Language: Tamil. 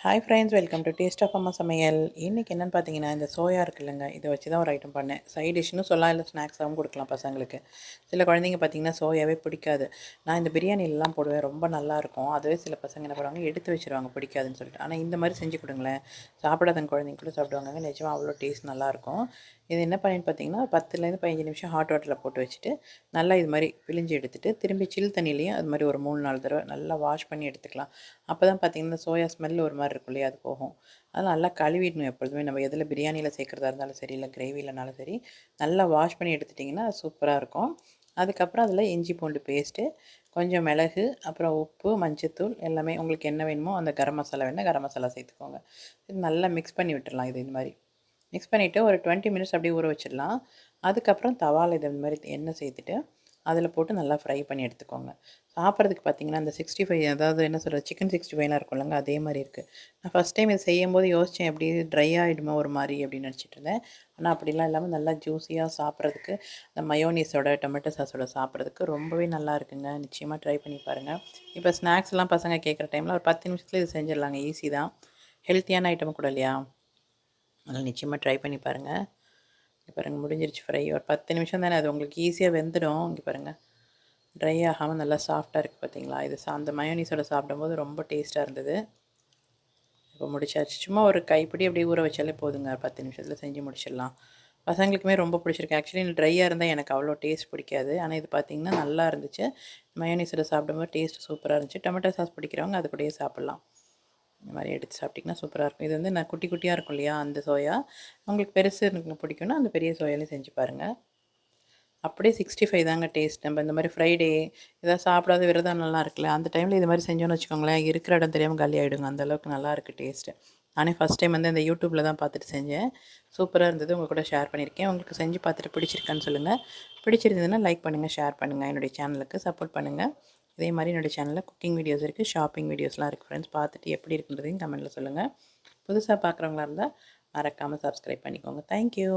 Hi friends, welcome to taste of Amma Samayal. இன்றைக்கி என்னென்னு பார்த்தீங்கன்னா, இந்த சோயா இருக்குல்லங்க, இதை வச்சு தான் ஒரு ஐட்டம் பண்ணேன். சைட் டிஷ்னு சொல்லலாம், இல்லை ஸ்நாக்ஸாகவும் கொடுக்கலாம் பசங்களுக்கு. சில குழந்தைங்க பார்த்தீங்கன்னா சோயாவே பிடிக்காது. நான் இந்த பிரியாணிலலாம் போடுவேன், ரொம்ப நல்லாயிருக்கும். அதுவே சில பசங்க என்ன பண்ணுவாங்க, எடுத்து வச்சுருவாங்க பிடிக்காதுன்னு சொல்லிட்டு. ஆனால் இந்த மாதிரி செஞ்சு கொடுங்களேன், சாப்பிடாத குழந்தைங்க கூட சாப்பிடுவாங்க. நிஜமாக அவ்வளோ டேஸ்ட் நல்லாயிருக்கும். இது என்ன பண்ணின்னு பார்த்தீங்கன்னா, 10லேருந்து 15 நிமிஷம் ஹாட் வாட்டரில் போட்டு வச்சுட்டு, நல்லா இது மாதிரி பிழிஞ்சு எடுத்துகிட்டு, திரும்பி சில் தண்ணியிலையும் அது மாதிரி ஒரு 3-4 தடவை நல்லா வாஷ் பண்ணி எடுத்துக்கலாம். அப்போ தான் பார்த்தீங்கன்னா சோயா ஸ்மெல் ஒரு மாதிரி இருக்கும் இல்லையா, அது போகும். அதனால் நல்லா கழுவிடணும் எப்பொழுதுமே. நம்ம எதில் பிரியாணியில் சேர்க்குறதா இருந்தாலும் சரி, இல்லை கிரேவிலனாலும் சரி, நல்லா வாஷ் பண்ணி எடுத்துட்டிங்கன்னா சூப்பராக இருக்கும். அதுக்கப்புறம் அதில் இஞ்சி பூண்டு பேஸ்ட்டு, கொஞ்சம் மிளகு, அப்புறம் உப்பு, மஞ்சத்தூள் எல்லாமே உங்களுக்கு என்ன வேணுமோ, அந்த கரம் மசாலா வேணால் கரம் மசாலா சேர்த்துக்கோங்க. இது நல்லா மிக்ஸ் பண்ணி விட்டுடலாம். இது மாதிரி மிக்ஸ் பண்ணிவிட்டு ஒரு 20 மினிட்ஸ் அப்படியே ஊற வச்சிடலாம். அதுக்கப்புறம் தவாவில் இது மாதிரி எண்ணெய் சேர்த்துட்டு அதில் போட்டு நல்லா ஃப்ரை பண்ணி எடுத்துக்கோங்க. சாப்பிட்றதுக்கு பார்த்தீங்கன்னா, அந்த 65 அதாவது என்ன சொல்கிறது, சிக்கன் 65லாம் இருக்கும்லங்க, அதே மாதிரி இருக்குது. நான் ஃபஸ்ட் டைம் இது செய்யும்போது யோசித்தேன், எப்படி ட்ரை ஆகிடுமா ஒரு மாதிரி அப்படின்னு நினச்சிட்டு இருந்தேன். ஆனால் அப்படிலாம் இல்லாமல் நல்லா ஜூஸியாக சாப்பிட்றதுக்கு, இந்த மயோனீஸோட டொமேட்டோ சாஸோட சாப்பிட்றதுக்கு ரொம்பவே நல்லா இருக்குங்க. நிச்சயமாக ட்ரை பண்ணி பாருங்கள். இப்போ ஸ்நாக்ஸ்லாம் பசங்க கேட்குற டைமில் ஒரு 10 நிமிஷத்தில் இது செஞ்சிடலாங்க. ஈஸி தான், ஹெல்த்தியான ஐட்டம் கூட இல்லையா? அதனால் நிச்சயமாக ட்ரை பண்ணி பாருங்கள். இங்கே பாருங்கள், முடிஞ்சிருச்சு ஃப்ரை. ஒரு 10 நிமிஷம் தானே, அது உங்களுக்கு ஈஸியாக வெந்துடும். இங்கே பாருங்கள், ட்ரை ஆகாமல் நல்லா சாஃப்டாக இருக்குது பார்த்தீங்களா? இது அந்த மயோனீஸோட சாப்பிடும்போது ரொம்ப டேஸ்ட்டாக இருந்தது. இப்போ முடிச்சாச்சு. சும்மா ஒரு கைப்பிடி அப்படியே ஊற வச்சாலே போதுங்க. 10 நிமிஷத்தில் செஞ்சு முடிச்சிடலாம். பசங்களுக்குமே ரொம்ப பிடிச்சிருக்கு. ஆக்சுவலி ட்ரையாக இருந்தால் எனக்கு அவ்வளோ டேஸ்ட் பிடிக்காது. ஆனால் இது பார்த்திங்கன்னா நல்லா இருந்துச்சு. மயோனீஸோட சாப்பிடும்போது டேஸ்ட் சூப்பராக இருந்துச்சு. டொமேட்டோ சாஸ் பிடிக்கிறவங்க அது கூடயே சாப்பிட்லாம். இந்த மாதிரி எடுத்து சாப்பிட்டிங்கன்னா சூப்பராக இருக்கும். இது வந்து நான் குட்டி குட்டியாக இருக்கும் இல்லையா, அந்த சோயா. உங்களுக்கு பெருசு எனக்கு பிடிக்கும்னா அந்த பெரிய சோயாலையும் செஞ்சு பாருங்கள். அப்படியே 65 தாங்க டேஸ்ட். நம்ம இந்த மாதிரி ஃப்ரைடே ஏதாவது சாப்பிடாத விரதம் நல்லா இருக்குல்ல, அந்த டைமில் இது மாதிரி செஞ்சோன்னு வச்சுக்கோங்களேன், இருக்கிற இடம் தெரியாமல் காலி ஆகிடுங்க. அந்தளவுக்கு நல்லாயிருக்கு டேஸ்ட்டு. நானே ஃபஸ்ட் டைம் வந்து இந்த யூடியூப்பில் தான் பார்த்துட்டு செஞ்சேன். சூப்பராக இருந்தது. உங்கள் கூட ஷேர் பண்ணியிருக்கேன். உங்களுக்கு செஞ்சு பார்த்துட்டு பிடிச்சிருக்கான்னு சொல்லுங்கள். பிடிச்சிருந்ததுன்னா லைக் பண்ணுங்கள், ஷேர் பண்ணுங்கள். என்னுடைய சேனலுக்கு சப்போர்ட் பண்ணுங்கள். இதே மாதிரி என்னுடைய சேனலில் குக்கிங் வீடியோஸ் இருக்குது, ஷாப்பிங் வீடியோஸ்லாம் இருக்குது ஃப்ரெண்ட்ஸ். பார்த்துட்டு எப்படி இருக்குன்றதையும் கமெண்ட்டில் சொல்லுங்கள். புதுசாக பார்க்குறவங்களா இருந்தால் மறக்காமல் சப்ஸ்கிரைப் பண்ணிக்கோங்க. தேங்க்யூ.